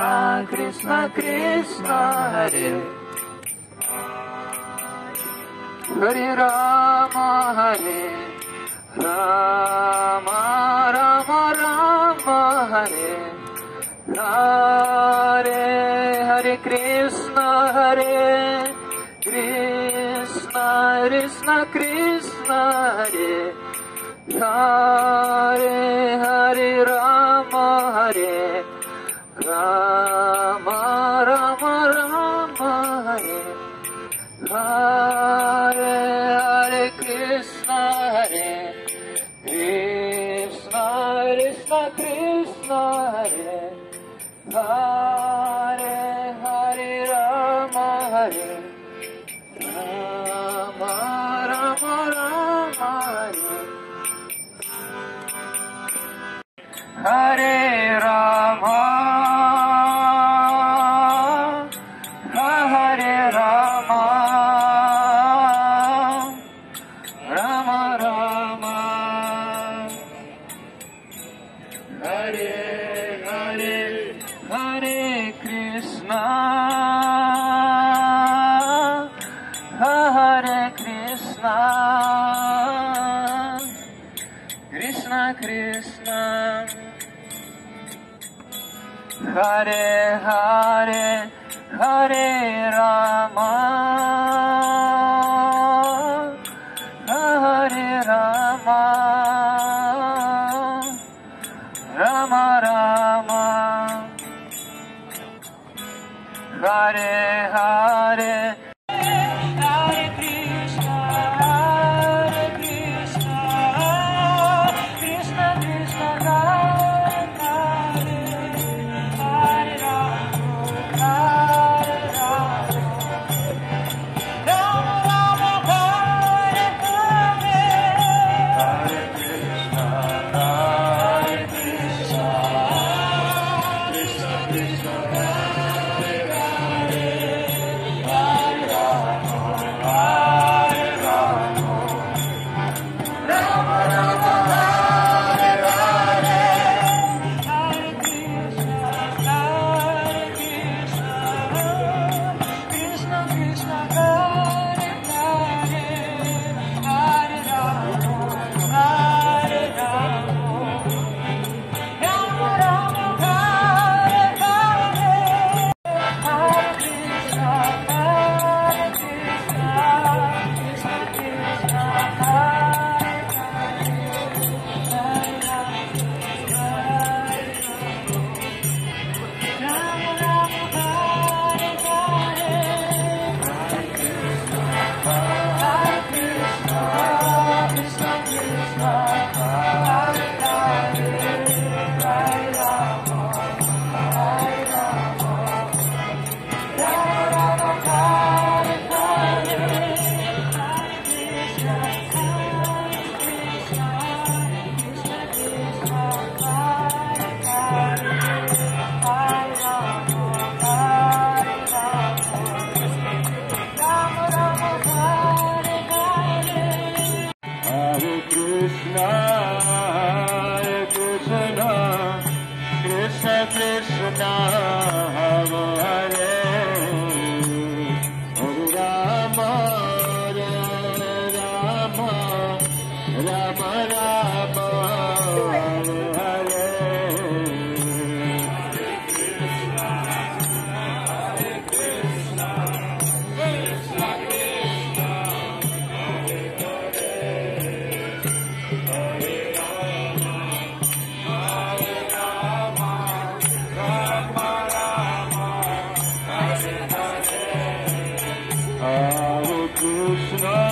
Krishna Krishna Hare Hare Rama Hare Rama Rama Rama Hare Hare Hare Krishna Krishna Krishna Hare Hare Hare Rama Hare Rama Rama Rama Hare Hare Hare Krishna Krishna Krishna Hare Hare Hare Rama Hare Rama Rama Rama Hare Hare Rama Hare Rama Rama Rama Hare Hare Hare Krishna Hare Krishna Krishna Krishna Hare Hare Hare Rama Hare Rama Rama Rama Hare Hare Hare Krishna Krishna Krishna Hare Hare Krishna